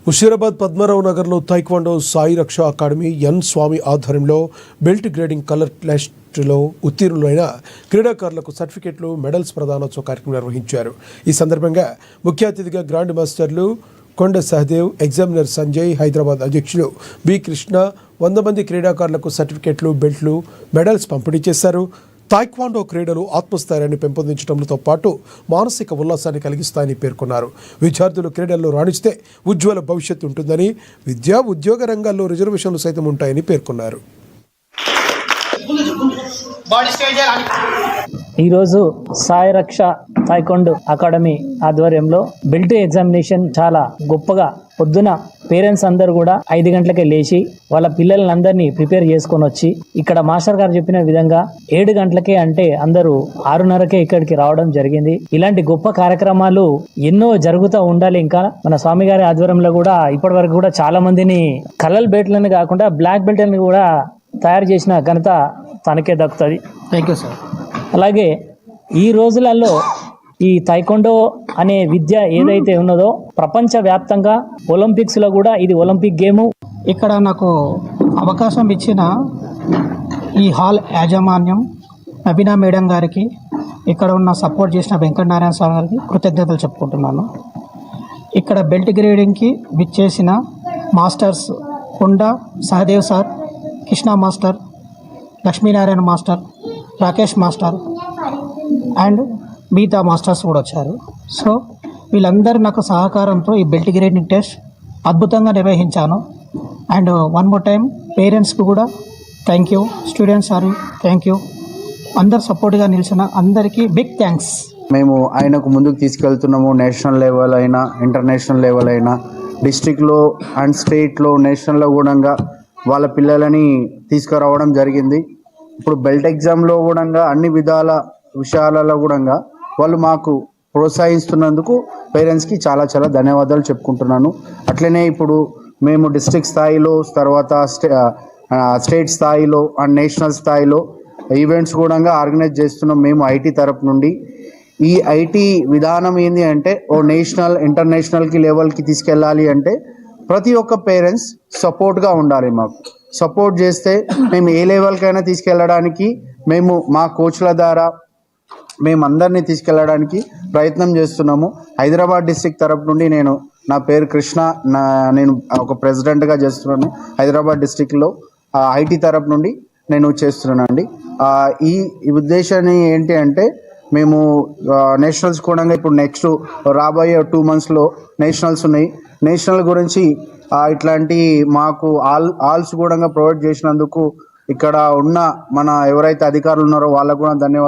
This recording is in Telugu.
ముషీరాబాద్ పద్మారావు నగర్లో తైక్వాండో సాయి రక్ష అకాడమీ ఎన్ స్వామి ఆధ్వర్యంలో బెల్ట్ గ్రేడింగ్ కలర్ టెస్ట్లో ఉత్తీర్ణులైన క్రీడాకారులకు సర్టిఫికెట్లు, మెడల్స్ ప్రదానోత్సవ కార్యక్రమం నిర్వహించారు. ఈ సందర్భంగా ముఖ్య అతిథిగా గ్రాండ్ మాస్టర్లు కొండ సహదేవ్, ఎగ్జామినర్ సంజయ్, హైదరాబాద్ అధ్యక్షులు బి కృష్ణ 100 మంది క్రీడాకారులకు సర్టిఫికెట్లు, బెల్ట్లు, మెడల్స్ పంపిణీ చేశారు. తాయిక్వాండో క్రీడలు ఆత్మస్థైర్యాన్ని పెంపొందించడంతో పాటు మానసిక ఉల్లాసాన్ని కలిగిస్తాయని పేర్కొన్నారు. విద్యార్థులు క్రీడల్లో రాణిస్తే ఉజ్వల భవిష్యత్తు ఉంటుందని, విద్యా ఉద్యోగ రంగాల్లో రిజర్వేషన్లు సైతం ఉంటాయని పేర్కొన్నారు. ఈరోజు సాయి రక్ష తాయిక్వాండో అకాడమీ ఆధ్వర్యంలో బెల్ట్ ఎగ్జామినేషన్ చాలా గొప్పగా పొద్దున పేరెంట్స్ అందరూ కూడా 5 గంటలకే లేచి వాళ్ళ పిల్లలందరినీ ప్రిపేర్ చేసుకొని వచ్చి ఇక్కడ మాస్టర్ గారు చెప్పిన విధంగా 7 గంటలకే అంటే అందరూ 6:30కే ఇక్కడికి రావడం జరిగింది. ఇలాంటి గొప్ప కార్యక్రమాలు ఎన్నో జరుగుతూ ఉండాలి. ఇంకా మన స్వామి గారి ఆధ్వర్యంలో కూడా ఇప్పటి వరకు కూడా చాలా మందిని కలర్ బెల్ట్లను కాకుండా బ్లాక్ బెల్ట్లను కూడా తయారు చేసిన ఘనత తనకే దక్కుతుంది. Thank you sir. అలాగే ఈ రోజులలో ఈ తాయిక్వాండో అనే విద్య ఏదైతే ఉన్నదో ప్రపంచవ్యాప్తంగా ఒలింపిక్స్లో కూడా ఇది ఒలింపిక్ గేము. ఇక్కడ నాకు అవకాశం ఇచ్చిన ఈ హాల్ యాజమాన్యం నబీనా మేడం గారికి, ఇక్కడ ఉన్న సపోర్ట్ చేసిన వెంకటనారాయణ స్వామి గారికి కృతజ్ఞతలు చెప్పుకుంటున్నాను. ఇక్కడ బెల్ట్ గ్రేడింగ్కి విచ్చేసిన మాస్టర్స్ కొండ Sahadev sir, Krishna master, Lakshminarayana master, Rakesh master and మిగతా మాస్టర్స్ కూడా వచ్చారు. సో వీళ్ళందరూ నాకు సహకారంతో ఈ బెల్ట్ గ్రేడింగ్ టెస్ట్ అద్భుతంగా నిర్వహించాను. అండ్ వన్ మోర్ టైం పేరెంట్స్కి కూడా thank you, students sir thank you, అందరు సపోర్ట్గా నిలిచిన అందరికీ బిగ్ థ్యాంక్స్. మేము ఆయనకు ముందుకు తీసుకెళ్తున్నాము. నేషనల్ లెవెల్ అయినా, ఇంటర్నేషనల్ లెవెల్ అయినా, డిస్ట్రిక్ట్లో అండ్ స్టేట్లో, నేషనల్లో కూడా వాళ్ళ పిల్లలని తీసుకురావడం జరిగింది. ఇప్పుడు బెల్ట్ ఎగ్జామ్లో కూడా అన్ని విధాల విషయాలలో కూడా వాళ్ళు మాకు ప్రోత్సహిస్తున్నందుకు పేరెంట్స్కి చాలా చాలా ధన్యవాదాలు చెప్పుకుంటున్నాను. అట్లనే ఇప్పుడు మేము డిస్ట్రిక్ట్ స్థాయిలో, తర్వాత స్టేట్ స్థాయిలో అండ్ నేషనల్ స్థాయిలో ఈవెంట్స్ కూడా ఆర్గనైజ్ చేస్తున్నాం మేము ఐటీ తరపు నుండి. ఈ ఐటీ విధానం ఏంటి అంటే నేషనల్, ఇంటర్నేషనల్కి లెవెల్కి తీసుకెళ్ళాలి అంటే ప్రతి ఒక్క పేరెంట్స్ సపోర్ట్గా ఉండాలి. మాకు సపోర్ట్ చేస్తే మేము ఏ లెవెల్కైనా తీసుకెళ్ళడానికి మేము మా కోచ్ల ద్వారా మేము అందరినీ తీసుకెళ్ళడానికి ప్రయత్నం చేస్తున్నాము. హైదరాబాద్ డిస్ట్రిక్ట్ తరపు నుండి నా పేరు కృష్ణ, నేను ఒక ప్రెసిడెంట్గా చేస్తున్నాను. హైదరాబాద్ డిస్ట్రిక్ట్లో ఐటీ తరపు నుండి నేను చేస్తున్నానండి. ఈ ఉద్దేశాన్ని ఏంటి అంటే మేము నేషనల్స్ కూడా ఇప్పుడు నెక్స్ట్ రాబోయే 2 monthsలో నేషనల్స్ ఉన్నాయి. నేషనల్ గురించి ఇట్లాంటి మాకు ఆల్స్ కూడా ప్రొవైడ్ చేసినందుకు ఇక్కడ ఉన్న మన ఎవరైతే అధికారులు ఉన్నారో వాళ్ళకు కూడా ధన్యవాదాలు.